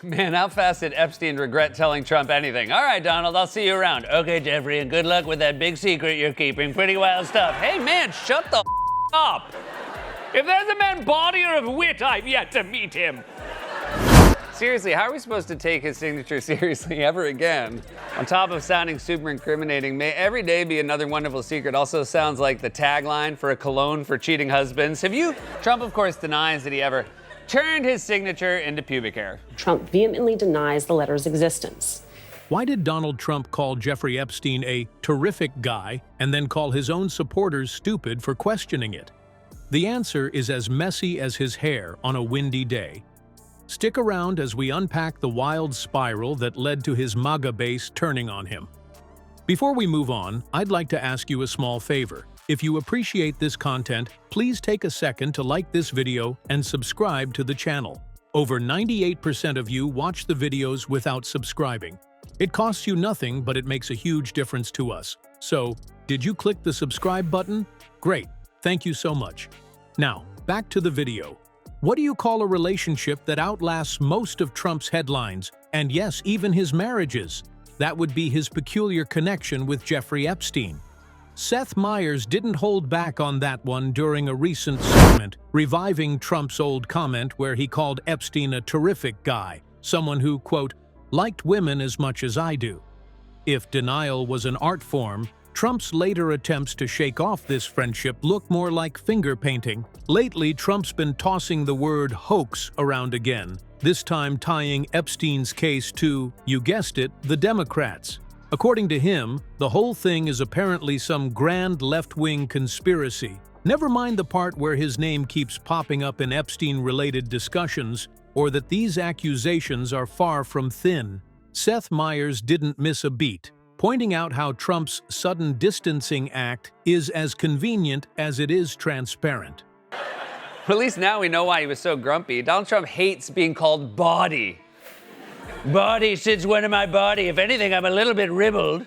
Man, how fast did Epstein regret telling Trump anything? All right, Donald, I'll see you around. Okay, Jeffrey, and good luck with that big secret you're keeping. Pretty wild stuff. Hey, man, shut the up. If there's a man bodier of wit, I've yet to meet him. Seriously, how are we supposed to take his signature seriously ever again? On top of sounding super incriminating, may every day be another wonderful secret also sounds like the tagline for a cologne for cheating husbands. Trump, of course, denies that he ever turned his signature into pubic hair. Trump vehemently denies the letter's existence. Why did Donald Trump call Jeffrey Epstein a terrific guy and then call his own supporters stupid for questioning it? The answer is as messy as his hair on a windy day. Stick around as we unpack the wild spiral that led to his MAGA base turning on him. Before we move on, I'd like to ask you a small favor. If you appreciate this content, please take a second to like this video and subscribe to the channel. Over 98% of you watch the videos without subscribing. It costs you nothing, but it makes a huge difference to us. So, did you click the subscribe button? Great, thank you so much. Now, back to the video. What do you call a relationship that outlasts most of Trump's headlines, and yes, even his marriages? That would be his peculiar connection with Jeffrey Epstein. Seth Meyers didn't hold back on that one during a recent segment, reviving Trump's old comment where he called Epstein a terrific guy, someone who, quote, liked women as much as I do. If denial was an art form, Trump's later attempts to shake off this friendship look more like finger painting. Lately, Trump's been tossing the word hoax around again, this time tying Epstein's case to, you guessed it, the Democrats. According to him, the whole thing is apparently some grand left-wing conspiracy. Never mind the part where his name keeps popping up in Epstein-related discussions, or that these accusations are far from thin. Seth Meyers didn't miss a beat, pointing out how Trump's sudden distancing act is as convenient as it is transparent. At least now we know why he was so grumpy. Donald Trump hates being called bawdy. Bawdy sits one of my body. If anything, I'm a little bit ribbled.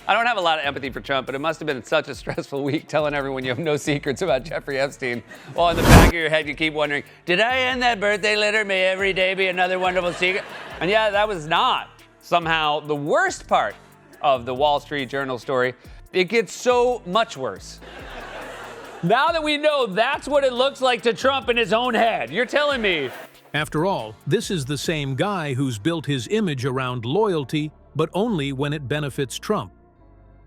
I don't have a lot of empathy for Trump, but it must have been such a stressful week telling everyone you have no secrets about Jeffrey Epstein, while in the back of your head you keep wondering, did I end that birthday letter? May every day be another wonderful secret. And yeah, that was not somehow the worst part of the Wall Street Journal story. It gets so much worse. Now that we know that's what it looks like to Trump in his own head, you're telling me. After all, this is the same guy who's built his image around loyalty, but only when it benefits Trump.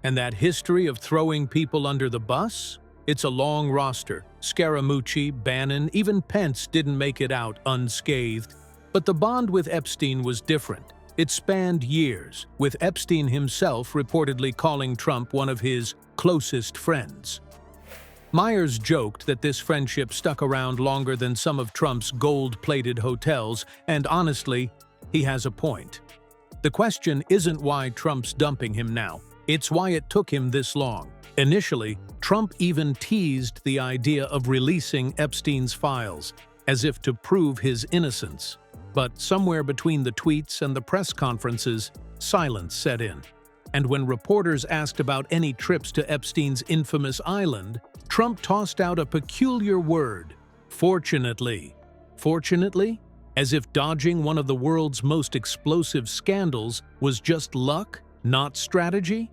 And that history of throwing people under the bus? It's a long roster. Scaramucci, Bannon, even Pence didn't make it out unscathed. But the bond with Epstein was different. It spanned years, with Epstein himself reportedly calling Trump one of his closest friends. Meyers joked that this friendship stuck around longer than some of Trump's gold-plated hotels, and honestly, he has a point. The question isn't why Trump's dumping him now, it's why it took him this long. Initially, Trump even teased the idea of releasing Epstein's files, as if to prove his innocence. But somewhere between the tweets and the press conferences, silence set in. And when reporters asked about any trips to Epstein's infamous island, Trump tossed out a peculiar word, fortunately. Fortunately? As if dodging one of the world's most explosive scandals was just luck, not strategy?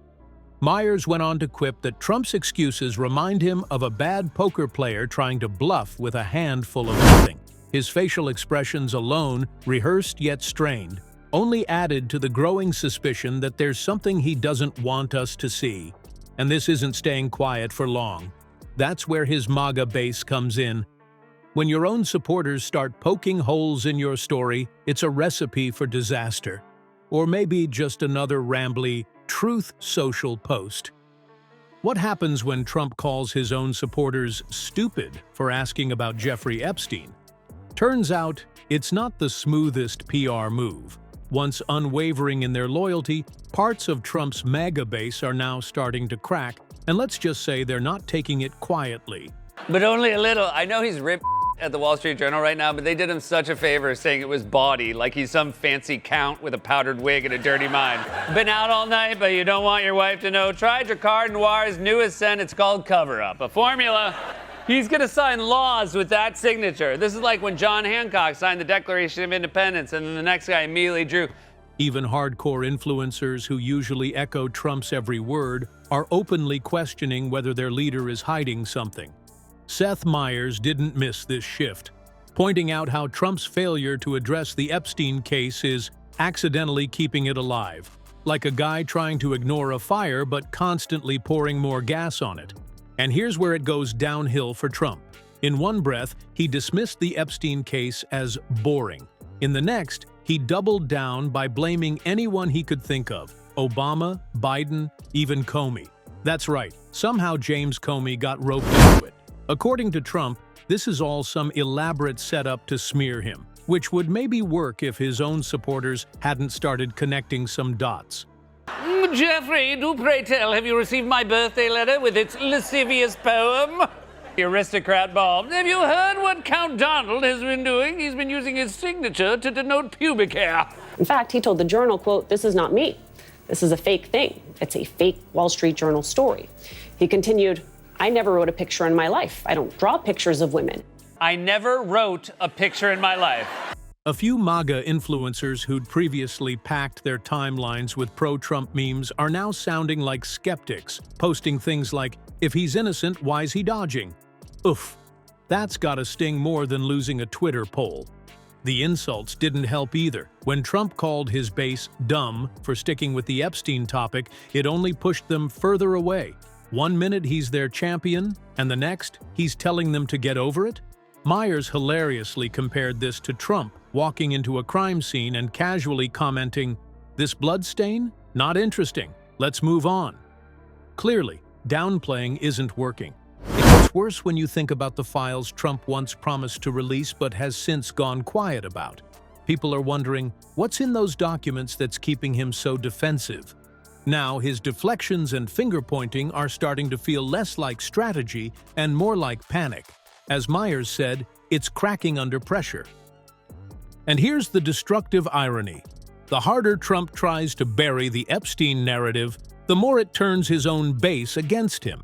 Meyers went on to quip that Trump's excuses remind him of a bad poker player trying to bluff with a handful of nothing. His facial expressions alone, rehearsed yet strained, only added to the growing suspicion that there's something he doesn't want us to see. And this isn't staying quiet for long. That's where his MAGA base comes in. When your own supporters start poking holes in your story, it's a recipe for disaster. Or maybe just another rambly Truth Social post. What happens when Trump calls his own supporters stupid for asking about Jeffrey Epstein? Turns out, it's not the smoothest PR move. Once unwavering in their loyalty, parts of Trump's MAGA base are now starting to crack, and let's just say they're not taking it quietly. But only a little. I know he's ripped at the Wall Street Journal right now, but they did him such a favor saying it was bawdy, like he's some fancy count with a powdered wig and a dirty mind. Been out all night, but you don't want your wife to know. Tried Ricard Noir's newest scent. It's called Cover Up, a formula He's gonna sign laws with that signature. This is like when John Hancock signed the Declaration of Independence and then the next guy immediately drew. Even hardcore influencers who usually echo Trump's every word are openly questioning whether their leader is hiding something. Seth Meyers didn't miss this shift, pointing out how Trump's failure to address the Epstein case is accidentally keeping it alive, like a guy trying to ignore a fire but constantly pouring more gas on it. And here's where it goes downhill for Trump. In one breath, he dismissed the Epstein case as boring. In the next, he doubled down by blaming anyone he could think of: Obama, Biden, even Comey. That's right, somehow James Comey got roped into it. According to Trump, this is all some elaborate setup to smear him, which would maybe work if his own supporters hadn't started connecting some dots. Jeffrey, do pray tell, have you received my birthday letter with its lascivious poem? The aristocrat Bob, have you heard what Count Donald has been doing? He's been using his signature to denote pubic hair. In fact, he told the Journal, quote, "This is not me. This is a fake thing. It's a fake Wall Street Journal story." He continued, "I never wrote a picture in my life. I don't draw pictures of women." I never wrote a picture in my life. A few MAGA influencers who'd previously packed their timelines with pro-Trump memes are now sounding like skeptics, posting things like, "If he's innocent, why's he dodging?" Oof, that's gotta sting more than losing a Twitter poll. The insults didn't help either. When Trump called his base dumb for sticking with the Epstein topic, it only pushed them further away. One minute he's their champion, and the next, he's telling them to get over it? Meyers hilariously compared this to Trump walking into a crime scene and casually commenting, "This blood stain? Not interesting. Let's move on." Clearly, downplaying isn't working. It gets worse when you think about the files Trump once promised to release but has since gone quiet about. People are wondering, what's in those documents that's keeping him so defensive? Now, his deflections and finger-pointing are starting to feel less like strategy and more like panic. As Meyers said, it's cracking under pressure. And here's the destructive irony. The harder Trump tries to bury the Epstein narrative, the more it turns his own base against him.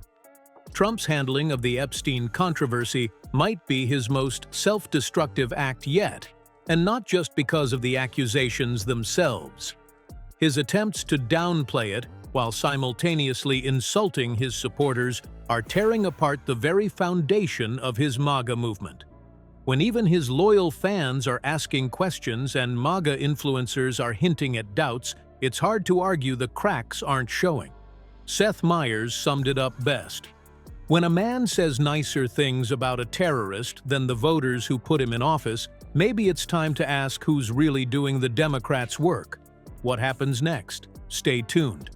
Trump's handling of the Epstein controversy might be his most self-destructive act yet, and not just because of the accusations themselves. His attempts to downplay it, while simultaneously insulting his supporters, are tearing apart the very foundation of his MAGA movement. When even his loyal fans are asking questions and MAGA influencers are hinting at doubts, it's hard to argue the cracks aren't showing. Seth Meyers summed it up best. When a man says nicer things about a terrorist than the voters who put him in office, maybe it's time to ask who's really doing the Democrats' work. What happens next? Stay tuned.